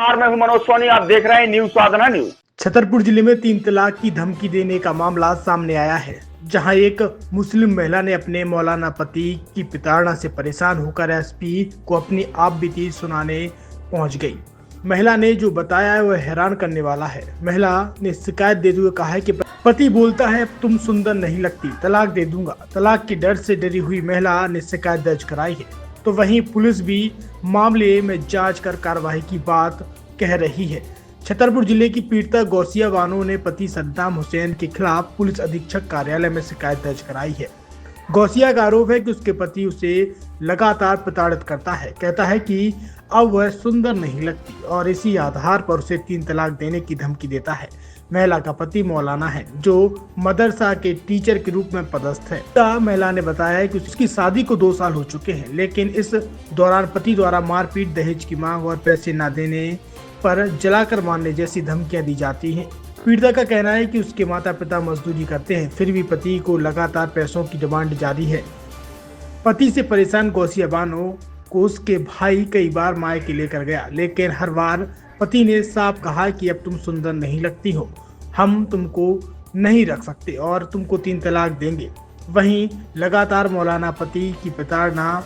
मैं हूं मनोज सोनी, आप देख रहे हैं न्यूज साधना न्यूज। छतरपुर जिले में 3 तलाक की धमकी देने का मामला सामने आया है, जहां एक मुस्लिम महिला ने अपने मौलाना पति की प्रताड़ना से परेशान होकर एसपी को अपनी आपबीती सुनाने पहुंच गई। महिला ने जो बताया है वह हैरान करने वाला है। महिला ने शिकायत देते हुए कहा है कि पति बोलता है तुम सुंदर नहीं लगती, तलाक दे दूंगा। तलाक के डर से डरी हुई महिला ने शिकायत दर्ज कराई है। तो वहीं पुलिस भी मामले में जांच कर कार्रवाई की बात कह रही है। छतरपुर जिले की पीड़िता गौसिया बानो ने पति सद्दाम हुसैन के खिलाफ पुलिस अधीक्षक कार्यालय में शिकायत दर्ज कराई है। गौसिया का आरोप है कि उसके पति उसे लगातार प्रताड़ित करता है, कहता है कि अब वह सुंदर नहीं लगती और इसी आधार पर उसे 3 तलाक देने की धमकी देता है। महिला का पति मौलाना है, जो मदरसा के टीचर के रूप में पदस्थ है। महिला ने बताया है कि उसकी शादी को 2 साल हो चुके हैं, लेकिन इस दौरान पति द्वारा मारपीट, दहेज की मांग और पैसे न देने पर जलाकर मारने जैसी धमकियां दी जाती हैं। पीड़िता का कहना है कि उसके माता पिता मजदूरी करते हैं, फिर भी पति को लगातार पैसों की डिमांड जारी है। पति से परेशान गौसिया बानो को उसके भाई कई बार मायके लेकर गया, लेकिन हर बार पति ने साफ कहा कि अब तुम सुंदर नहीं लगती हो, हम तुमको नहीं रख सकते और तुमको 3 तलाक देंगे। वहीं लगातार मौलाना पति की प्रताड़ना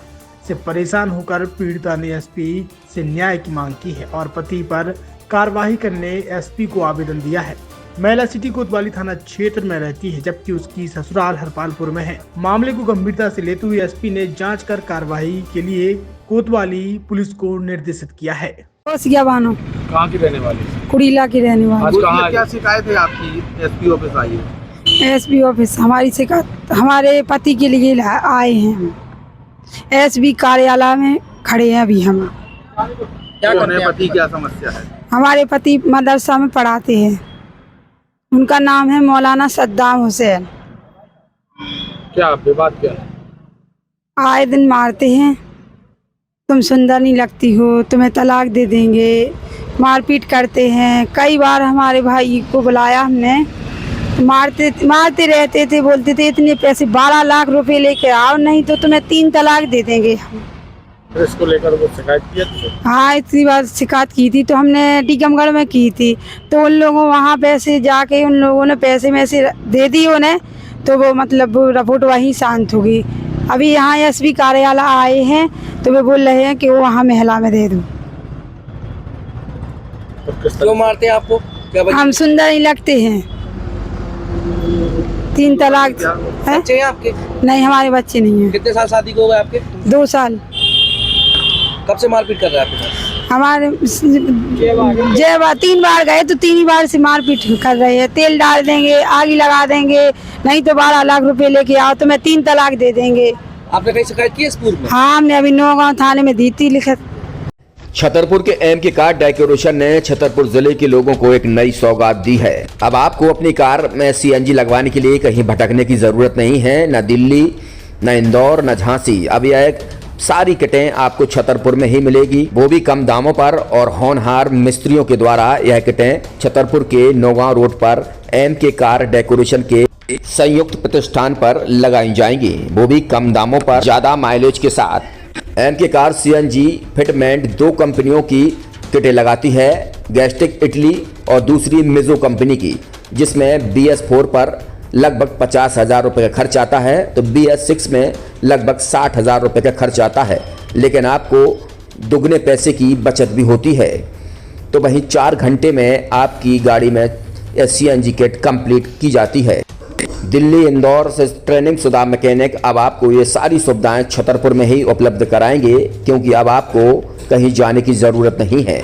से परेशान होकर पीड़िता ने एसपी से न्याय की मांग की है और पति पर कार्रवाई करने एसपी को आवेदन दिया है। महिला सिटी कोतवाली थाना क्षेत्र में रहती है, जबकि उसकी ससुराल हरपालपुर में है। मामले को गंभीरता से लेते हुए एसपी ने जांच कर कार्रवाई के लिए कोतवाली पुलिस को निर्देशित किया है। गौसिया बानो कहाँ की रहने वाली? कुड़ीला की रहने वाली। आज क्या शिकायत है आपकी? एसपी ऑफिस आई है? एसपी ऑफिस हमारी शिकायत हमारे पति के लिए आए हैं। एसपी कार्यालय में खड़े हैं अभी हम। क्या करते हैं पति? क्या समस्या है? हमारे पति मदरसा में पढ़ाते हैं, उनका नाम है मौलाना सद्दाम हुसैन। क्या विवाद क्या है? आए दिन मारते हैं, तुम सुंदर नहीं लगती हो, तुम्हें तलाक दे देंगे, मारपीट करते हैं। कई बार हमारे भाई को बुलाया हमने, मारते रहते थे, बोलते थे इतने पैसे 12 लाख रुपए लेके आओ, नहीं तो तुम्हें 3 तलाक दे देंगे। इसको लेकर वो शिकायत की थी? हाँ, इतनी बार शिकायत की थी, तो हमने टीकमगढ़ में की थी। तो उन लोगों वहाँ पैसे जाके उन लोगों ने पैसे में से दे दी उन्हें, तो वो मतलब रिपोर्ट वहीं शांत हो गई। अभी यहाँ एसपी कार्यालय आए हैं, तो वे बोल रहे हैं कि वो वहाँ महिला में दे दूँ। क्यों मारते हैं आपको? क्या हम सुंदर नहीं लगते हैं, 3 तलाक बच्चे हैं आपके? नहीं, हमारे बच्चे नहीं हैं। कितने साल शादी को हो गए आपके? 2 साल। कब से मारपीट कर रहे हैं आपके साथ? हमारे 3 बार गए, तो 3 ही बार से मारपीट कर रहे हैं। तेल डाल देंगे, आग लगा देंगे, नहीं तो 12 लाख रुपए लेके आओ तो मैं 3 तलाक दे देंगे। आपने कहीं शिकायत की है इस पूर्व में? हाँ, हमने अभी नौगांव थाने में दी थी लिखित। छतरपुर के एमके कार डेकोरेशन ने छतरपुर जिले के लोगों को एक नई सौगात दी है। अब आपको अपनी कार में सीएनजी लगवाने के लिए कहीं भटकने की जरूरत नहीं है, न दिल्ली, न इंदौर, न झांसी। अब यह एक सारी किटें आपको छतरपुर में ही मिलेगी, वो भी कम दामों पर और होनहार मिस्त्रियों के द्वारा। यह किटें छतरपुर के नौगांव रोड पर एमके कार डेकोरेशन के संयुक्त प्रतिष्ठान पर लगाई जाएंगी, वो भी कम दामों पर, ज्यादा माइलेज के साथ। एमके कार सीएनजी फिटमेंट 2 कंपनियों की किटें लगाती है, गैस्टिक इटली और दूसरी मिजो कंपनी की, जिसमें BS4 पर लगभग 50,000 रुपये का खर्च आता है, तो BS6 में लगभग 60,000 रुपये का खर्च आता है, लेकिन आपको दुगने पैसे की बचत भी होती है। तो वहीं 4 घंटे में आपकी गाड़ी में सीएनजी किट कंप्लीट की जाती है। दिल्ली, इंदौर से ट्रेनिंग शुदा मैकेनिक अब आपको ये सारी सुविधाएं छतरपुर में ही उपलब्ध कराएंगे, क्योंकि अब आपको कहीं जाने की ज़रूरत नहीं है।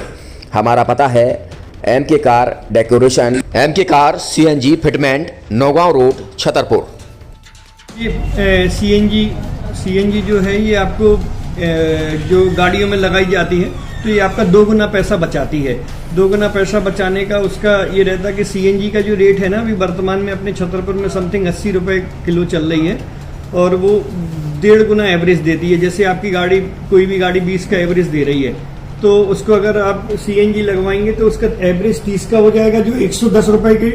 हमारा पता है MK car decoration, MK car CNG fitment, Nowgong road, Chhatarpur. ये सीएनजी जो है ये आपको जो गाड़ियों में लगाई जाती है, तो ये आपका 2 गुना पैसा बचाती है। 2 गुना पैसा बचाने का उसका ये रहता है कि सीएनजी का जो रेट है ना, अभी वर्तमान में अपने छतरपुर में समथिंग 80 रुपये किलो चल रही है, और वो 1.5 गुना एवरेज देती है। जैसे आपकी गाड़ी, कोई भी गाड़ी 20 का एवरेज दे रही है, तो उसको अगर आप सीएनजी लगवाएंगे तो उसका एवरेज 30 का हो जाएगा, जो 110 रुपए के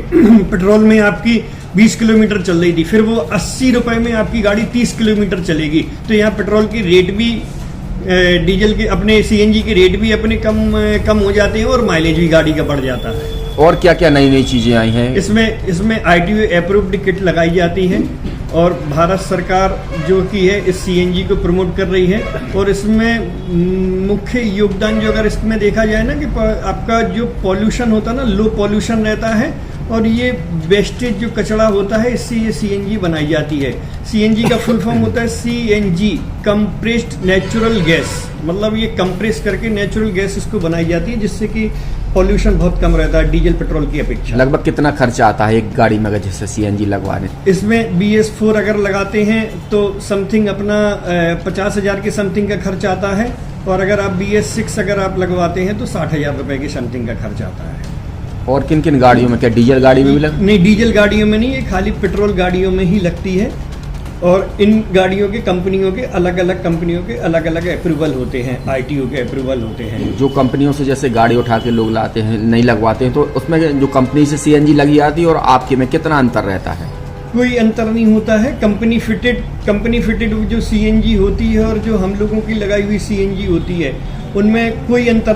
पेट्रोल में आपकी 20 किलोमीटर चल रही थी, फिर वो 80 रुपए में आपकी गाड़ी 30 किलोमीटर चलेगी। तो यहाँ पेट्रोल की रेट भी डीजल के अपने सीएनजी के रेट भी अपने कम हो जाते हैं और माइलेज भी गाड़ी का बढ़ जाता है। और क्या क्या नई नई चीजें आई हैं? इसमें ITO अप्रूव्ड किट लगाई जाती है और भारत सरकार जो की है इस सीएनजी को प्रमोट कर रही है। और इसमें मुख्य योगदान जो अगर इसमें देखा जाए ना कि आपका जो पॉल्यूशन होता है ना, लो पॉल्यूशन रहता है और ये वेस्टेज जो कचरा होता है इससे ये सीएनजी बनाई जाती है। सीएनजी का फुल फॉर्म होता है CNG, कंप्रेस्ड नेचुरल गैस, मतलब ये कंप्रेस करके नेचुरल गैस इसको बनाई जाती है जिससे कि पॉल्यूशन बहुत कम रहता है डीजल पेट्रोल की अपेक्षा। लगभग कितना खर्चा आता है एक गाड़ी में अगर जैसे CNG लगवाने? इसमें BS4 अगर लगाते हैं तो समथिंग अपना 50,000 के समथिंग का खर्च आता है और अगर आप BS6 अगर आप लगवाते हैं तो 60,000 रुपए की समथिंग का खर्च आता है। और किन किन गाड़ियों में, क्या डीजल गाड़ी में भी नहीं, डीजल गाड़ियों में नहीं, ये खाली पेट्रोल गाड़ियों में ही लगती है। और इन गाड़ियों के कंपनियों के अलग अलग अप्रूवल होते हैं, ITO के अप्रूवल होते हैं। जो कंपनियों से जैसे गाड़ी उठा के लोग लाते हैं, नहीं लगवाते हैं, तो उसमें जो कंपनी से CNG लगी आती है और आपके में कितना अंतर रहता है? कोई अंतर नहीं होता है। कंपनी फिटेड जो CNG होती है और जो हम लोगों की लगाई हुई CNG होती है उनमें कोई अंतर